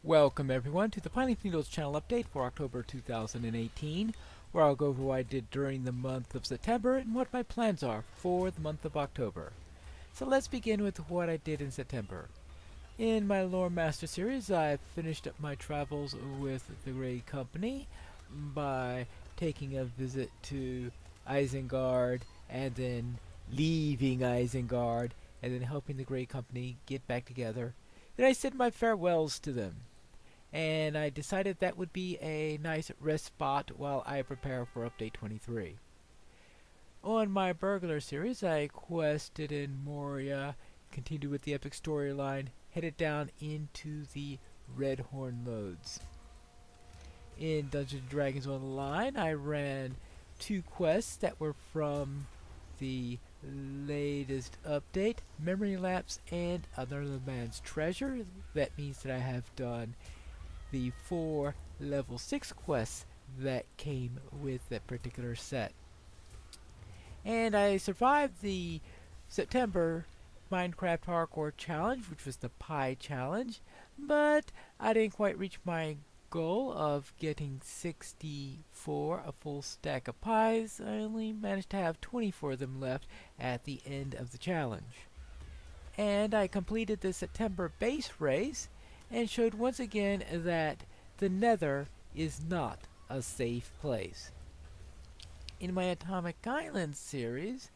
Welcome everyone to the Piney Needles channel update for October 2018, where I'll go over what I did during the month of September and what my plans are for the month of October. So let's begin with what I did in September. In my Lore Master series, I finished up my travels with the Grey Company by taking a visit to Isengard and then leaving Isengard and then helping the Grey Company get back together. Then I said my farewells to them, and I decided that would be a nice rest spot while I prepare for update 23. On my burglar series, I quested in Moria, continued with the epic storyline, headed down into the Redhorn Lodes. In Dungeons & Dragons Online, I ran two quests that were from the latest update, Memory Lapse and Another Man's Treasure. That means that I have done the 4 level 6 quests that came with that particular set. And I survived the September Minecraft Hardcore Challenge, which was the Pie Challenge, but I didn't quite reach my goal of getting 64, a full stack of pies. I only managed to have 24 of them left at the end of the challenge. And I completed the September base race and showed once again that the Nether is not a safe place. In my Atomic Island series,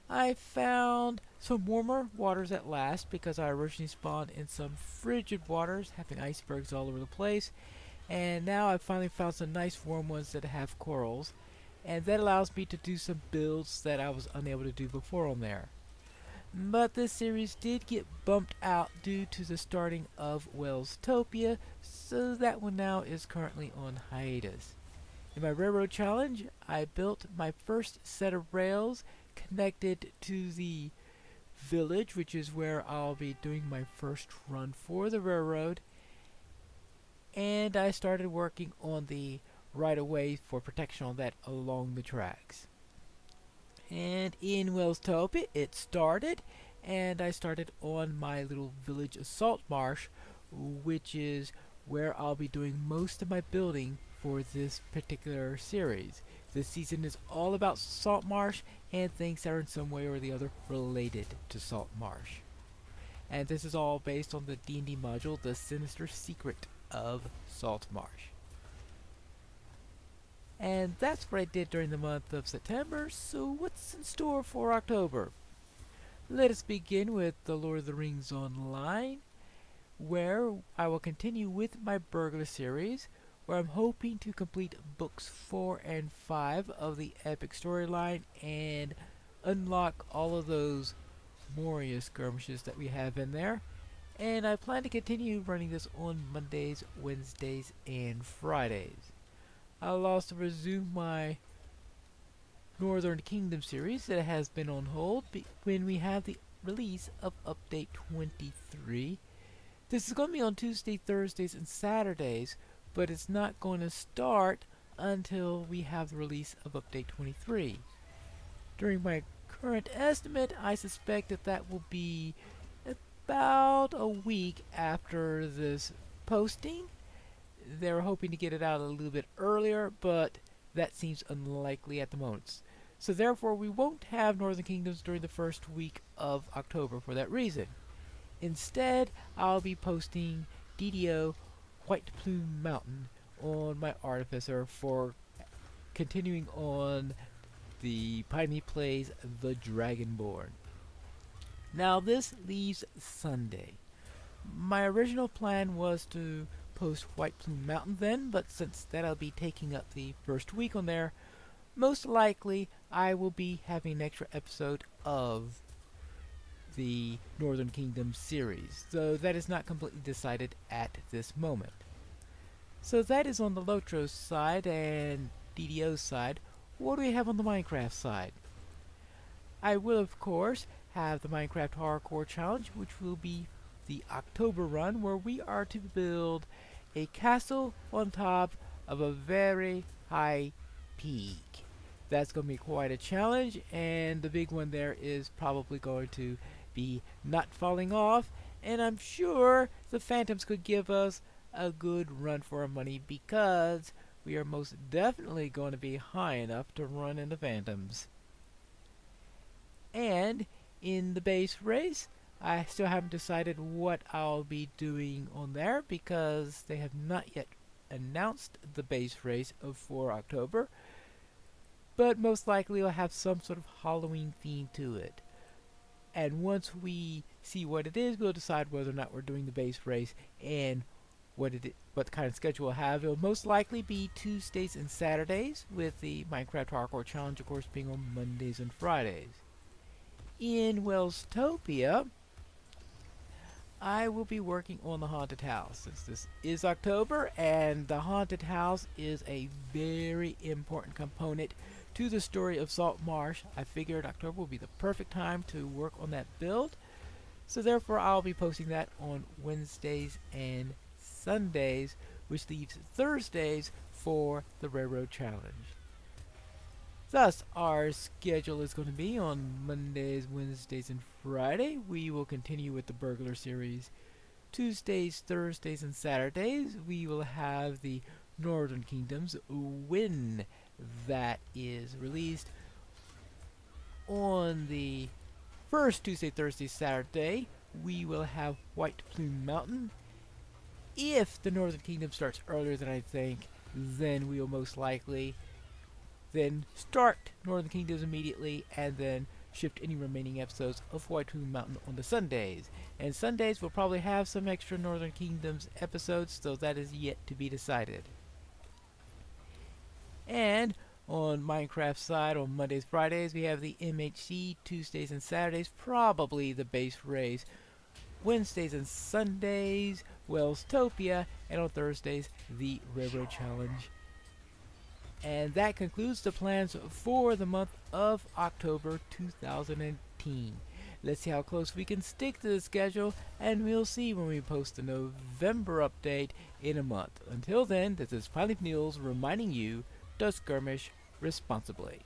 I found some warmer waters at last because I originally spawned in some frigid waters, having icebergs all over the place, and now I've finally found some nice warm ones that have corals, and that allows me to do some builds that I was unable to do before on there. But this series did get bumped out due to the starting of Wellstopia, so that one now is currently on hiatus. In my railroad challenge, I built my first set of rails connected to the village, which is where I'll be doing my first run for the railroad, and I started working on the right-of-way for protection on that along the tracks. And in Wellstopia, it started, and I started on my little village of Saltmarsh, which is where I'll be doing most of my building for this particular series. This season is all about Saltmarsh and things that are in some way or the other related to Saltmarsh. And this is all based on the D&D module, The Sinister Secret of Saltmarsh. And that's what I did during the month of September, so what's in store for October? Let us begin with the Lord of the Rings Online, where I will continue with my burglar series, where I'm hoping to complete books 4 and 5 of the epic storyline and unlock all of those Moria skirmishes that we have in there. And I plan to continue running this on Mondays, Wednesdays, and Fridays. I'll also resume my Northern Kingdom series that has been on hold when we have the release of Update 23. This is going to be on Tuesday, Thursdays, and Saturdays, but it's not going to start until we have the release of Update 23. During my current estimate, I suspect that that will be about a week after this posting. They're hoping to get it out a little bit earlier, but that seems unlikely at the moment. So therefore, we won't have Northern Kingdoms during the first week of October for that reason. Instead, I'll be posting DDO White Plume Mountain on my Artificer for continuing on the Piney Plays The Dragonborn. Now this leaves Sunday. My original plan was to post White Plume Mountain then, but since that'll be taking up the first week on there, most likely I will be having an extra episode of the Northern Kingdom series, though that is not completely decided at this moment. So that is on the Lotros side and DDO side. What do we have on the Minecraft side? I will of course have the Minecraft Hardcore Challenge, which will be the October run, where we are to build a castle on top of a very high peak. That's going to be quite a challenge, and the big one there is probably going to be not falling off, and I'm sure the Phantoms could give us a good run for our money because we are most definitely going to be high enough to run in the Phantoms. And in the base race, I still haven't decided what I'll be doing on there because they have not yet announced the base race for October, but most likely it'll have some sort of Halloween theme to it. And once we see what it is, we'll decide whether or not we're doing the base race and what kind of schedule we'll have. It'll most likely be Tuesdays and Saturdays, with the Minecraft Hardcore Challenge, of course, being on Mondays and Fridays. In Wellstopia, I will be working on the haunted house since this is October, and the haunted house is a very important component to the story of Salt Marsh. I figured October will be the perfect time to work on that build, so therefore I'll be posting that on Wednesdays and Sundays, which leaves Thursdays for the Railroad Challenge. Thus, our schedule is going to be on Mondays, Wednesdays, and Friday. We will continue with the Burglar series. Tuesdays, Thursdays, and Saturdays, we will have the Northern Kingdoms when that is released. On the first Tuesday, Thursday, Saturday, we will have White Plume Mountain. If the Northern Kingdom starts earlier than I think, then we will most likely then start Northern Kingdoms immediately, and then shift any remaining episodes of White Plume Mountain onto Sundays. And Sundays will probably have some extra Northern Kingdoms episodes, so that is yet to be decided. And on Minecraft side, on Mondays, Fridays, we have the MHC. Tuesdays and Saturdays, probably the base race. Wednesdays and Sundays, Wellstopia, and on Thursdays, the Railroad Challenge. And that concludes the plans for the month of October 2018. Let's see how close we can stick to the schedule, and we'll see when we post the November update in a month. Until then, this is Pilot News reminding you to skirmish responsibly.